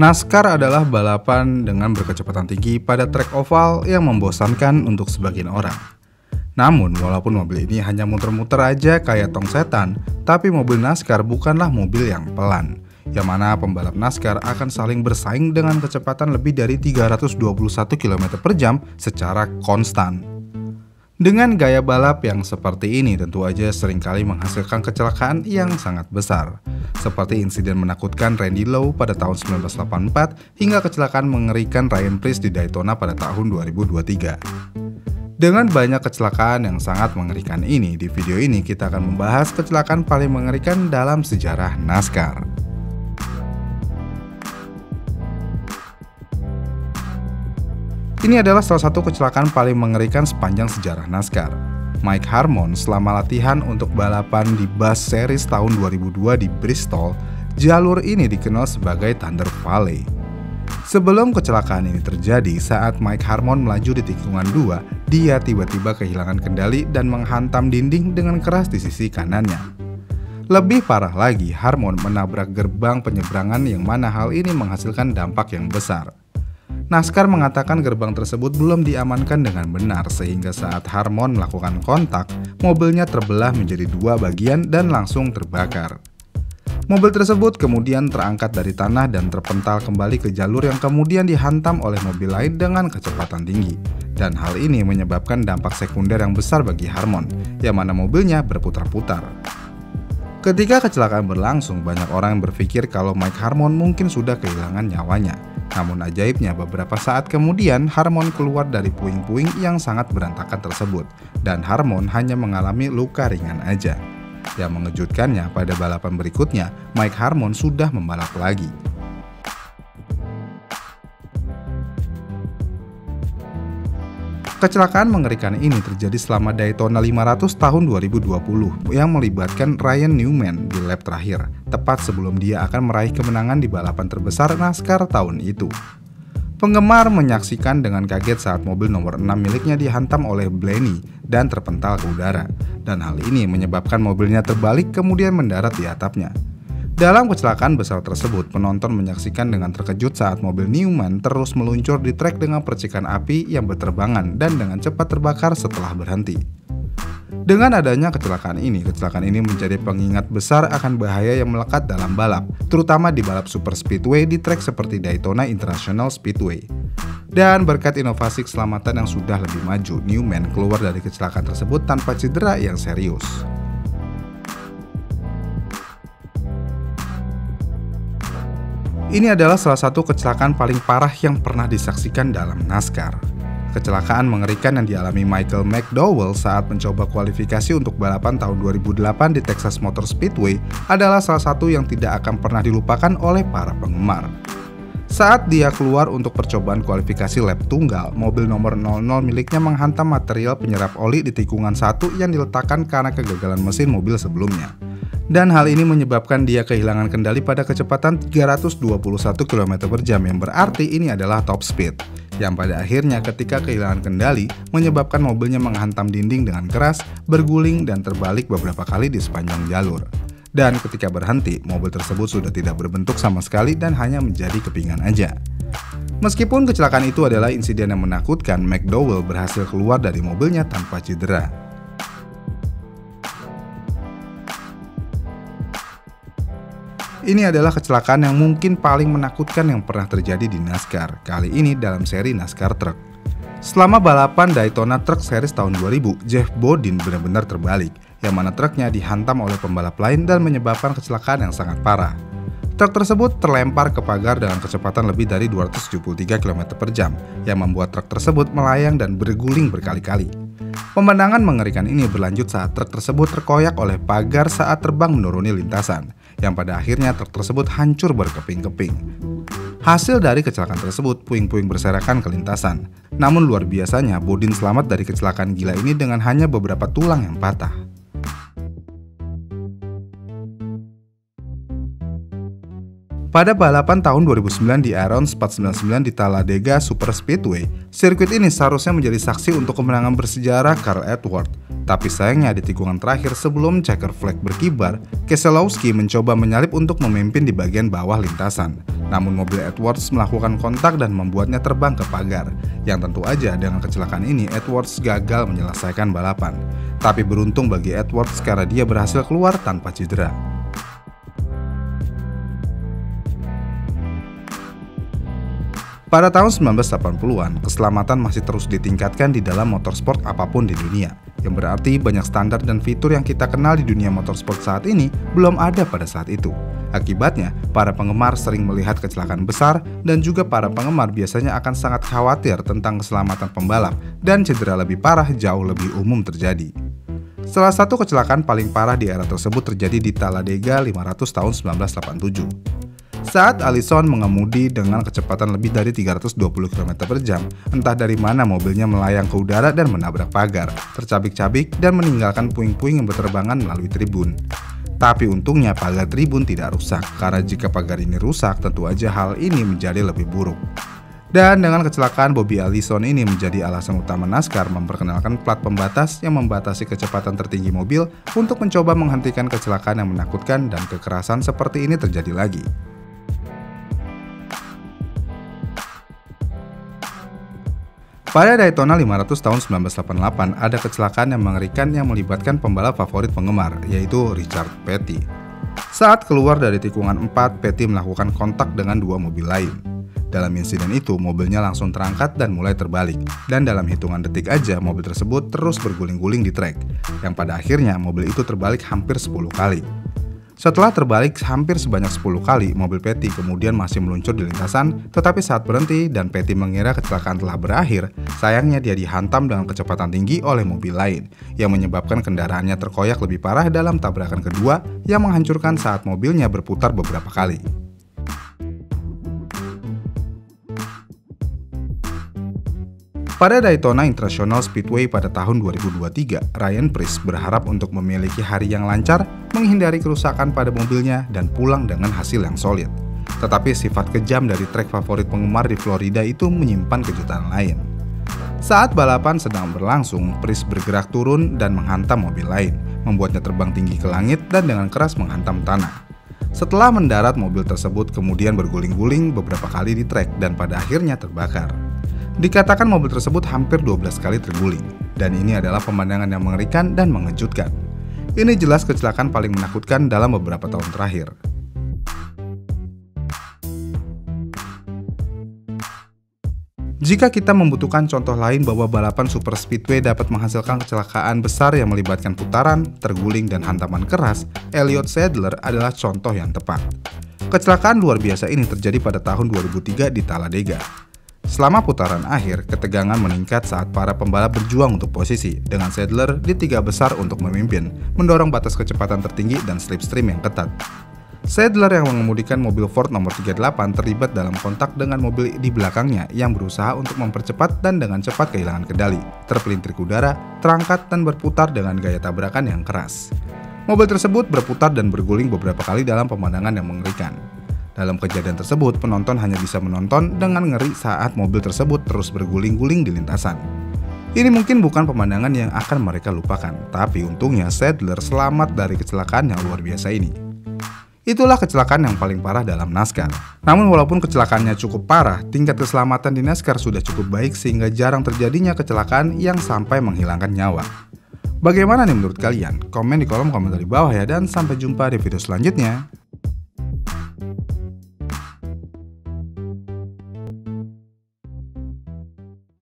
NASCAR adalah balapan dengan berkecepatan tinggi pada trek oval yang membosankan untuk sebagian orang. Namun, walaupun mobil ini hanya muter-muter aja kayak tong setan, tapi mobil NASCAR bukanlah mobil yang pelan, yang mana pembalap NASCAR akan saling bersaing dengan kecepatan lebih dari 321 km per jam secara konstan. Dengan gaya balap yang seperti ini tentu aja seringkali menghasilkan kecelakaan yang sangat besar, seperti insiden menakutkan Randy Lowe pada tahun 1984 hingga kecelakaan mengerikan Ryan Preece di Daytona pada tahun 2023. Dengan banyak kecelakaan yang sangat mengerikan ini, di video ini kita akan membahas kecelakaan paling mengerikan dalam sejarah NASCAR. Ini adalah salah satu kecelakaan paling mengerikan sepanjang sejarah NASCAR. Mike Harmon selama latihan untuk balapan di Bass Series tahun 2002 di Bristol, jalur ini dikenal sebagai Thunder Valley. Sebelum kecelakaan ini terjadi, saat Mike Harmon melaju di tikungan 2, dia tiba-tiba kehilangan kendali dan menghantam dinding dengan keras di sisi kanannya. Lebih parah lagi, Harmon menabrak gerbang penyeberangan yang mana hal ini menghasilkan dampak yang besar. NASCAR mengatakan gerbang tersebut belum diamankan dengan benar sehingga saat Harmon melakukan kontak, mobilnya terbelah menjadi dua bagian dan langsung terbakar. Mobil tersebut kemudian terangkat dari tanah dan terpental kembali ke jalur yang kemudian dihantam oleh mobil lain dengan kecepatan tinggi. Dan hal ini menyebabkan dampak sekunder yang besar bagi Harmon, yang mana mobilnya berputar-putar. Ketika kecelakaan berlangsung, banyak orang yang berpikir kalau Mike Harmon mungkin sudah kehilangan nyawanya. Namun ajaibnya beberapa saat kemudian Harmon keluar dari puing-puing yang sangat berantakan tersebut dan Harmon hanya mengalami luka ringan aja. Yang mengejutkannya pada balapan berikutnya, Mike Harmon sudah membalap lagi. Kecelakaan mengerikan ini terjadi selama Daytona 500 tahun 2020 yang melibatkan Ryan Newman di lap terakhir, tepat sebelum dia akan meraih kemenangan di balapan terbesar NASCAR tahun itu. Penggemar menyaksikan dengan kaget saat mobil nomor 6 miliknya dihantam oleh Blaney dan terpental ke udara, dan hal ini menyebabkan mobilnya terbalik kemudian mendarat di atapnya. Dalam kecelakaan besar tersebut, penonton menyaksikan dengan terkejut saat mobil Newman terus meluncur di trek dengan percikan api yang berterbangan dan dengan cepat terbakar setelah berhenti. Dengan adanya kecelakaan ini menjadi pengingat besar akan bahaya yang melekat dalam balap, terutama di balap super speedway di trek seperti Daytona International Speedway. Dan berkat inovasi keselamatan yang sudah lebih maju, Newman keluar dari kecelakaan tersebut tanpa cedera yang serius. Ini adalah salah satu kecelakaan paling parah yang pernah disaksikan dalam NASCAR. Kecelakaan mengerikan yang dialami Michael McDowell saat mencoba kualifikasi untuk balapan tahun 2008 di Texas Motor Speedway adalah salah satu yang tidak akan pernah dilupakan oleh para penggemar. Saat dia keluar untuk percobaan kualifikasi lap tunggal, mobil nomor 00 miliknya menghantam material penyerap oli di tikungan 1 yang diletakkan karena kegagalan mesin mobil sebelumnya. Dan hal ini menyebabkan dia kehilangan kendali pada kecepatan 321 km per jam yang berarti ini adalah top speed. Yang pada akhirnya ketika kehilangan kendali menyebabkan mobilnya menghantam dinding dengan keras, berguling dan terbalik beberapa kali di sepanjang jalur. Dan ketika berhenti, mobil tersebut sudah tidak berbentuk sama sekali dan hanya menjadi kepingan aja. Meskipun kecelakaan itu adalah insiden yang menakutkan, McDowell berhasil keluar dari mobilnya tanpa cedera. Ini adalah kecelakaan yang mungkin paling menakutkan yang pernah terjadi di NASCAR, kali ini dalam seri NASCAR Truck. Selama balapan Daytona Truck Series tahun 2000, Jeff Bodine benar-benar terbalik, yang mana truknya dihantam oleh pembalap lain dan menyebabkan kecelakaan yang sangat parah. Truk tersebut terlempar ke pagar dengan kecepatan lebih dari 273 km per jam, yang membuat truk tersebut melayang dan berguling berkali-kali. Pemandangan mengerikan ini berlanjut saat truk tersebut terkoyak oleh pagar saat terbang menuruni lintasan, yang pada akhirnya truk tersebut hancur berkeping-keping. Hasil dari kecelakaan tersebut, puing-puing berserakan ke lintasan. Namun luar biasanya, Bodine selamat dari kecelakaan gila ini dengan hanya beberapa tulang yang patah. Pada balapan tahun 2009 di Arrows 499 di Talladega Super Speedway, sirkuit ini seharusnya menjadi saksi untuk kemenangan bersejarah Carl Edwards. Tapi sayangnya di tikungan terakhir sebelum checker flag berkibar, Keselowski mencoba menyalip untuk memimpin di bagian bawah lintasan. Namun mobil Edwards melakukan kontak dan membuatnya terbang ke pagar. Yang tentu aja dengan kecelakaan ini Edwards gagal menyelesaikan balapan. Tapi beruntung bagi Edwards karena dia berhasil keluar tanpa cedera. Pada tahun 1980-an, keselamatan masih terus ditingkatkan di dalam motorsport apapun di dunia. Yang berarti banyak standar dan fitur yang kita kenal di dunia motorsport saat ini belum ada pada saat itu. Akibatnya, para penggemar sering melihat kecelakaan besar dan juga para penggemar biasanya akan sangat khawatir tentang keselamatan pembalap dan cedera lebih parah jauh lebih umum terjadi. Salah satu kecelakaan paling parah di era tersebut terjadi di Talladega 500 tahun 1987. Saat Allison mengemudi dengan kecepatan lebih dari 320 km per jam, entah dari mana mobilnya melayang ke udara dan menabrak pagar, tercabik-cabik dan meninggalkan puing-puing yang berterbangan melalui tribun. Tapi untungnya pagar tribun tidak rusak, karena jika pagar ini rusak tentu aja hal ini menjadi lebih buruk. Dan dengan kecelakaan Bobby Allison ini menjadi alasan utama NASCAR memperkenalkan plat pembatas yang membatasi kecepatan tertinggi mobil untuk mencoba menghentikan kecelakaan yang menakutkan dan kekerasan seperti ini terjadi lagi. Pada Daytona 500 tahun 1988 ada kecelakaan yang mengerikan yang melibatkan pembalap favorit penggemar, yaitu Richard Petty. Saat keluar dari tikungan 4, Petty melakukan kontak dengan dua mobil lain. Dalam insiden itu, mobilnya langsung terangkat dan mulai terbalik, dan dalam hitungan detik aja mobil tersebut terus berguling-guling di trek, yang pada akhirnya mobil itu terbalik hampir 10 kali. Setelah terbalik hampir sebanyak 10 kali, mobil Petty kemudian masih meluncur di lintasan, tetapi saat berhenti dan Petty mengira kecelakaan telah berakhir, sayangnya dia dihantam dengan kecepatan tinggi oleh mobil lain, yang menyebabkan kendaraannya terkoyak lebih parah dalam tabrakan kedua yang menghancurkan saat mobilnya berputar beberapa kali. Pada Daytona International Speedway pada tahun 2023, Ryan Preece berharap untuk memiliki hari yang lancar, menghindari kerusakan pada mobilnya, dan pulang dengan hasil yang solid. Tetapi sifat kejam dari trek favorit penggemar di Florida itu menyimpan kejutan lain. Saat balapan sedang berlangsung, Preece bergerak turun dan menghantam mobil lain, membuatnya terbang tinggi ke langit dan dengan keras menghantam tanah. Setelah mendarat, mobil tersebut kemudian berguling-guling beberapa kali di trek dan pada akhirnya terbakar. Dikatakan mobil tersebut hampir 12 kali terguling, dan ini adalah pemandangan yang mengerikan dan mengejutkan. Ini jelas kecelakaan paling menakutkan dalam beberapa tahun terakhir. Jika kita membutuhkan contoh lain bahwa balapan super speedway dapat menghasilkan kecelakaan besar yang melibatkan putaran, terguling, dan hantaman keras, Elliott Sadler adalah contoh yang tepat. Kecelakaan luar biasa ini terjadi pada tahun 2003 di Talladega. Selama putaran akhir, ketegangan meningkat saat para pembalap berjuang untuk posisi, dengan Sadler di tiga besar untuk memimpin, mendorong batas kecepatan tertinggi dan slipstream yang ketat. Sadler yang mengemudikan mobil Ford nomor 38 terlibat dalam kontak dengan mobil di belakangnya yang berusaha untuk mempercepat dan dengan cepat kehilangan kendali, terpelintir ke udara, terangkat dan berputar dengan gaya tabrakan yang keras. Mobil tersebut berputar dan berguling beberapa kali dalam pemandangan yang mengerikan. Dalam kejadian tersebut, penonton hanya bisa menonton dengan ngeri saat mobil tersebut terus berguling-guling di lintasan. Ini mungkin bukan pemandangan yang akan mereka lupakan, tapi untungnya Sadler selamat dari kecelakaan yang luar biasa ini. Itulah kecelakaan yang paling parah dalam NASCAR. Namun walaupun kecelakaannya cukup parah, tingkat keselamatan di NASCAR sudah cukup baik sehingga jarang terjadinya kecelakaan yang sampai menghilangkan nyawa. Bagaimana nih menurut kalian? Komen di kolom komentar di bawah ya, dan sampai jumpa di video selanjutnya.